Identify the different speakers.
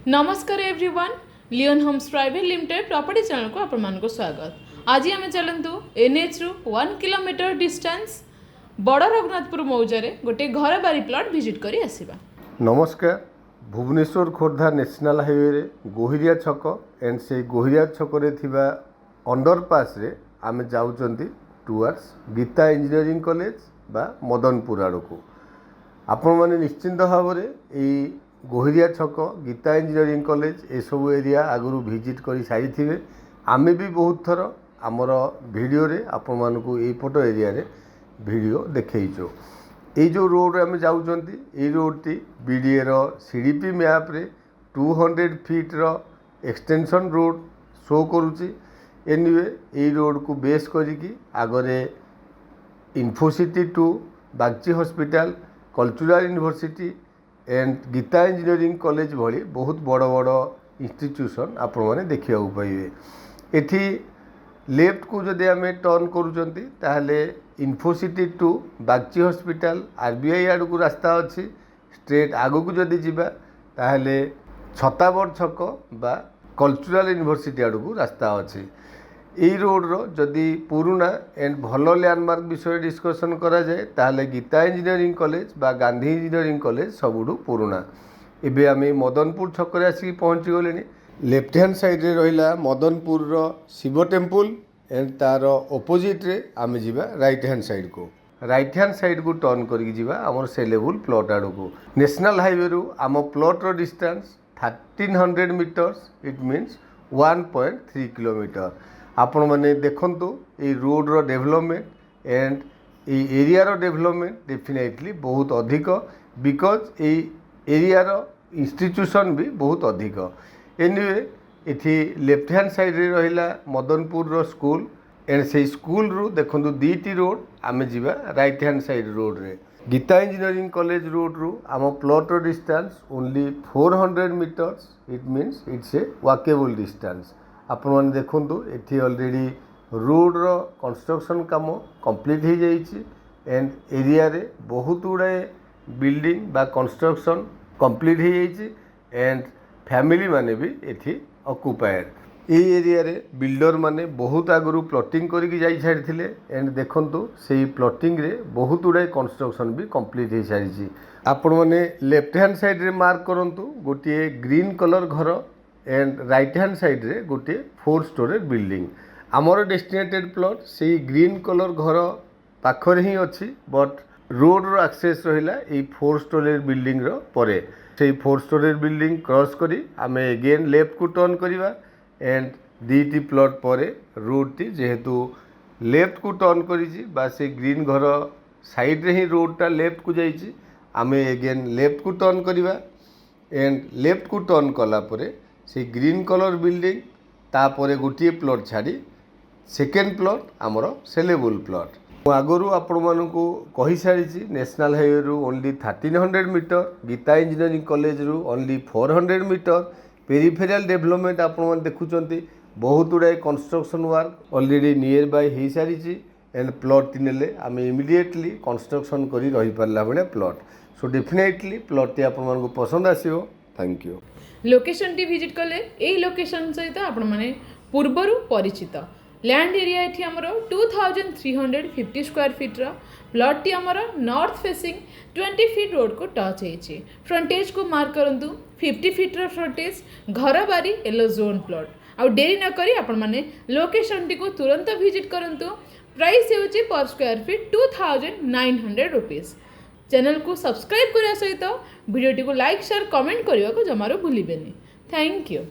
Speaker 1: नमस्कार everyone, Leon Homes private limited property channel को आपण स्वागत। आज आम चलतु एनएच रु 1 किलोमीटर डिस्टेंस बड़ रघुनाथपुर मौजारे गोटे घर बारी प्लॉट विजिट करी आसिबा।
Speaker 2: नमस्कार। भुवनेश्वर खोर्धा नेशनल हाईवे रे गोहिरिया छक एंड से गोहिरिया छक रे थिबा अंडरपास रे आमे जाउचंती टुवर्ड्स गीता इंजीनियरिंग कॉलेज बा मदनपुर आड़ को। आपण माने निश्चिंत भाव में गोहिरिया छक गीता इंजीनियरिंग कॉलेज ए सब एरिया आगु विजिट कर सारी आमे भी बहुत थर आमर वीडियो रे आपण मानकु ए पट एरिया रे वीडियो देखैचो। ये जो रोड आम जाऊँगी ये रोड टी बीडीए रो सीडीपी मैप रे 200 फीट रो एक्सटेंशन रोड शो करुच्ची। एनिवे ये रोड को बेस करिकी आगरे Infocity to Bagchi hospital cultural university and Gita engineering college भली बहुत बड़ बड़ इंस्टीट्यूशन आपण मैंने देखा पाइबे। एठी लेफ्ट को जदि आम टर्न करुँच ताहले Infocity to Bagchi hospital RBI आड़ को रास्ता अच्छी। स्ट्रेट आगु को जदि जीवा ताहले छताबड़ छक बा कल्चरल यूनिवर्सिटी आड़ को रास्ता अच्छी। यही रोड रो जदि पुराना एंड भल लैंडमार्क विषय डिस्कसन करा जाए ताहले गीता इंजीनियरिंग कॉलेज बा गांधी इंजीनियरिंग कॉलेज सबुठु पुराना। एबे आमे मदनपुर छक रे आसी पहुँची गले। लेफ्ट हैंड साइड रे रहिला मदनपुर रो शिव टेम्पल एंड तार ऑपोजिट रे आमे जीवा राइट हैंड साइड को। राइट हैंड साइड को टर्न करके जीवा आमर सेलेबल प्लॉट आड़ को। नेशनल हाईवे रु आम प्लॉट रो distance 1300 metres it means 1.3 kilometre. आपण मैंने देखंतु ये रोड रो डेवलपमेंट एंड ये एरिया रो डेवलपमेंट डेफिनेटली बहुत अधिक बिकॉज ये एरिया रो इंस्टीट्यूशन भी बहुत अधिक। एनिवे इथि लेफ्ट हैंड साइड रे रहिला मदनपुर रो स्कूल एंड से स्कूल रु देखंतु दीटी रोड आमे जीवा राइट हैंड साइड रोड रे। गीता इंजीनियरिंग कॉलेज रोड रु आम प्लॉट रो distance only 400 metres it means it's a walkable distance. आपण मैंने देखु ये ऑलरेडी रोड रो कंस्ट्रक्शन काम कंप्लीट हो जाइए एंड एरिया रे बहुत गुड़ाए बिल्डिंग बा कंस्ट्रक्शन कंप्लीट हो जाइए एंड फैमिली माने भी ये ऑक्युपाइड। ये एरिया रे बिल्डर माने बहुत आगु प्लॉटिंग करके जाई छाड़ी एंड देखंतु से प्लॉटिंग रे बहुत गुड़ाए कंस्ट्रक्शन भी कंप्लीट हो सारी। आपण मैंने लेफ्ट हैंड साइड रे मार्क करंतु गोटे ग्रीन कलर घर एंड राइट हैंड साइड रे गोटे 4 स्टोरेज बिल्डिंग। आमर डेस्टिनेटेड प्लॉट से ग्रीन कलर घर पाखरे ही अच्छी बट रोड रो एक्सेस रहिला ए 4 स्टोरेज बिल्डिंग रो परे। से 4 स्टोरेज बिल्डिंग क्रॉस करी आमे अगेन लेफ्ट को टर्न करिवा एंड दीटी प्लॉट परे रोड टी जेहेतु लेफ्ट को टर्न करिछि बा से ग्रीन घर साइड रे ही रोड टा लेफ्ट को जाइछि आमे अगेन लेफ्ट को टर्न करिवा एंड लेफ्ट को टर्न कला परे से ग्रीन कलर बिल्डिंग तापर गोटे प्लॉट छाड़ी सेकेंड प्लॉट आमर सेलेबल प्लॉट। आगु आपण मानकु कहि सारी नेशनल हाईवे रु only 1300 metre Gita engineering college रु ओनली 400 मीटर पेरिफेरियल डेवलपमेंट आपण मैंने देखुंत बहुत गुड़ाए construction work already nearby हो सारी एंड प्लॉट टी नेले आम इमिडिएटली कंस्ट्रक्शन कर रही पारा भाया प्लॉट। सो डेफिनेटली प्लॉट टी आपण पसंद आसो। Thank you.
Speaker 1: लोकेशन टी विजिट कले यही लोकेशन सहित आपण माने पूर्वरु परिचित लैंड एरिया एठी हमरो 2350 स्क्वायर फीट रो प्लॉट टी हमरो नॉर्थ फेसिंग 20 फीट रोड को टच होइछि। फ्रंटेज को मार्क करंतु 50 फीट रो फ्रंटेज घर बारी येलो जोन प्लॉट। आ देरी न करी आपण माने लोकेशन टी को तुरंत विजिट करंतु। प्राइस हेउछि पर स्क्वायर फीट 2900 रुपीस। चैनल को सब्सक्राइब करने सहित वीडियो को लाइक शेयर कमेंट करने को जमारो भूलिबेनी। Thank you.